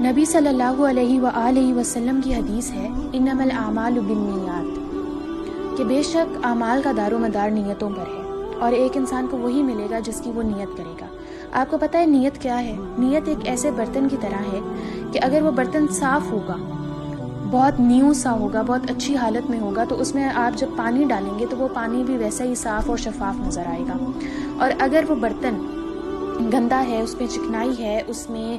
نبی صلی اللہ علیہ وآلہ وسلم کی حدیث ہے انما الاعمال بالنیات، کہ بے شک اعمال کا دار و مدار نیتوں پر ہے، اور ایک انسان کو وہی ملے گا جس کی وہ نیت کرے گا۔ آپ کو پتہ ہے نیت کیا ہے؟ نیت ایک ایسے برتن کی طرح ہے کہ اگر وہ برتن صاف ہوگا، بہت نیو سا ہوگا، بہت اچھی حالت میں ہوگا، تو اس میں آپ جب پانی ڈالیں گے تو وہ پانی بھی ویسا ہی صاف اور شفاف نظر آئے گا۔ اور اگر وہ برتن گندا ہے، اس میں چکنائی ہے، اس میں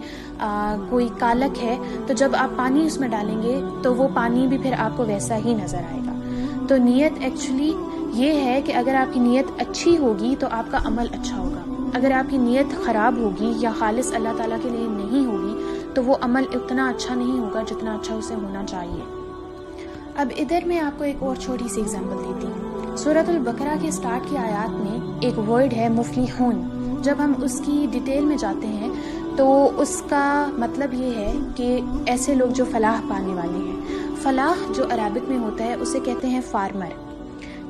کوئی کالک ہے، تو جب آپ پانی اس میں ڈالیں گے تو وہ پانی بھی پھر آپ کو ویسا ہی نظر آئے گا۔ تو نیت ایکچولی یہ ہے کہ اگر آپ کی نیت اچھی ہوگی تو آپ کا عمل اچھا ہوگا، اگر آپ کی نیت خراب ہوگی یا خالص اللہ تعالیٰ کے لیے نہیں ہوگی تو وہ عمل اتنا اچھا نہیں ہوگا جتنا اچھا اسے ہونا چاہیے۔ اب ادھر میں آپ کو ایک اور چھوٹی سی اگزامپل دیتی ہوں۔ سورۃ البقرہ کے سٹارٹ کی آیات میں ایک ورڈ ہے مفلحون۔ جب ہم اس کی ڈیٹیل میں جاتے ہیں تو اس کا مطلب یہ ہے کہ ایسے لوگ جو فلاح پانے والے ہیں۔ فلاح جو عربک میں ہوتا ہے اسے کہتے ہیں فارمر،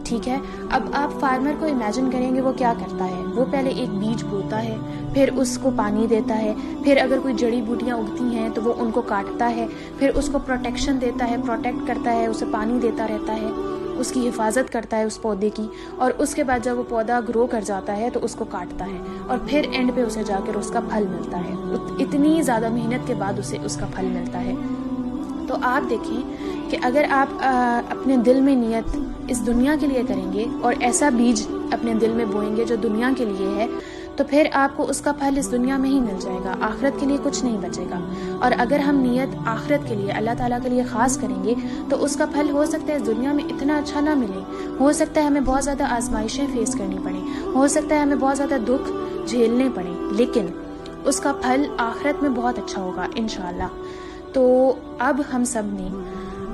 ٹھیک ہے؟ اب آپ فارمر کو امیجن کریں گے وہ کیا کرتا ہے، وہ پہلے ایک بیج بوتا ہے، پھر اس کو پانی دیتا ہے، پھر اگر کوئی جڑی بوٹیاں اگتی ہیں تو وہ ان کو کاٹتا ہے، پھر اس کو پروٹیکشن دیتا ہے، پروٹیکٹ کرتا ہے، اسے پانی دیتا رہتا ہے، اس کی حفاظت کرتا ہے اس پودے کی، اور اس کے بعد جب وہ پودا گرو کر جاتا ہے تو اس کو کاٹتا ہے، اور پھر اینڈ پہ اسے جا کر اس کا پھل ملتا ہے۔ اتنی زیادہ محنت کے بعد اسے اس کا پھل ملتا ہے۔ تو آپ دیکھیں کہ اگر آپ اپنے دل میں نیت اس دنیا کے لیے کریں گے اور ایسا بیج اپنے دل میں بوئیں گے جو دنیا کے لیے ہے، تو پھر آپ کو اس کا پھل اس دنیا میں ہی مل جائے گا، آخرت کے لیے کچھ نہیں بچے گا۔ اور اگر ہم نیت آخرت کے لیے اللہ تعالیٰ کے لیے خاص کریں گے تو اس کا پھل ہو سکتا ہے اس دنیا میں اتنا اچھا نہ ملے، ہو سکتا ہے ہمیں بہت زیادہ آزمائشیں فیس کرنی پڑیں، ہو سکتا ہے ہمیں بہت زیادہ دکھ جھیلنے پڑیں، لیکن اس کا پھل آخرت میں بہت اچھا ہوگا انشاءاللہ۔ تو اب ہم سب نے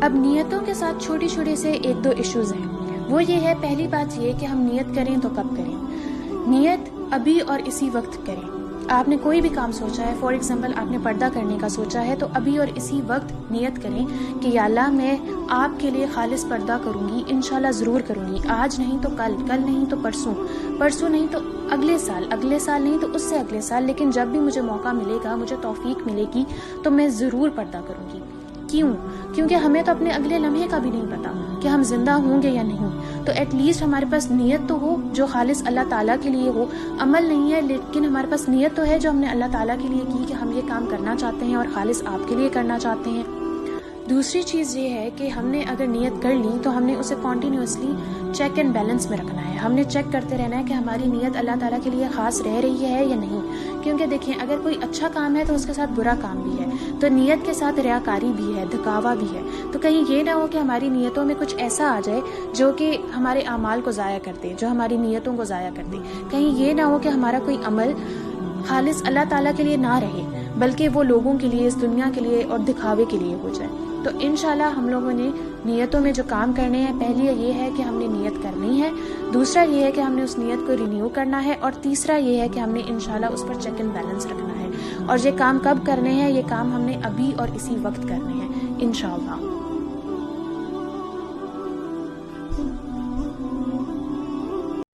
اب نیتوں کے ساتھ چھوٹی چھوٹی سے ایک دو ایشوز ہیں۔ وہ یہ ہے، پہلی بات یہ کہ ہم نیت کریں تو کب کریں؟ نیت ابھی اور اسی وقت کریں۔ آپ نے کوئی بھی کام سوچا ہے، فار ایگزامپل آپ نے پردہ کرنے کا سوچا ہے، تو ابھی اور اسی وقت نیت کریں کہ یا اللہ میں آپ کے لیے خالص پردہ کروں گی، انشاءاللہ ضرور کروں گی، آج نہیں تو کل، کل نہیں تو پرسوں، پرسوں نہیں تو اگلے سال، اگلے سال نہیں تو اس سے اگلے سال، لیکن جب بھی مجھے موقع ملے گا، مجھے توفیق ملے گی تو میں ضرور پردہ کروں گی۔ کیوں؟ کیونکہ ہمیں تو اپنے اگلے لمحے کا بھی نہیں پتا کہ ہم زندہ ہوں گے یا نہیں، تو ایٹ لیسٹ ہمارے پاس نیت تو ہو جو خالص اللہ تعالیٰ کے لیے ہو۔ عمل نہیں ہے لیکن ہمارے پاس نیت تو ہے جو ہم نے اللہ تعالیٰ کے لیے کی کہ ہم یہ کام کرنا چاہتے ہیں اور خالص آپ کے لیے کرنا چاہتے ہیں۔ دوسری چیز یہ ہے کہ ہم نے اگر نیت کر لی تو ہم نے اسے کنٹینیوسلی چیک اینڈ بیلنس میں رکھنا ہے، ہم نے چیک کرتے رہنا ہے کہ ہماری نیت اللہ تعالیٰ کے لیے خاص رہ رہی ہے یا نہیں۔ کیونکہ دیکھیں اگر کوئی اچھا کام ہے تو اس کے ساتھ برا کام بھی ہے، تو نیت کے ساتھ ریاکاری بھی ہے، دکھاوا بھی ہے، تو کہیں یہ نہ ہو کہ ہماری نیتوں میں کچھ ایسا آ جائے جو کہ ہمارے اعمال کو ضائع کر دے، جو ہماری نیتوں کو ضائع کر دے۔ کہیں یہ نہ ہو کہ ہمارا کوئی عمل خالص اللہ تعالیٰ کے لیے نہ رہے بلکہ وہ لوگوں کے لیے، اس دنیا کے لیے اور دکھاوے کے لیے ہو جائے۔ تو انشاءاللہ ہم لوگوں نے نیتوں میں جو کام کرنے ہیں، پہلی یہ ہے کہ ہم نے نیت کرنی ہے، دوسرا یہ ہے کہ ہم نے اس نیت کو رینیو کرنا ہے، اور تیسرا یہ ہے کہ ہم نے انشاءاللہ اس پر چیک اینڈ بیلنس رکھنا ہے۔ اور یہ کام کب کرنے ہیں؟ یہ کام ہم نے ابھی اور اسی وقت کرنے ہیں انشاءاللہ۔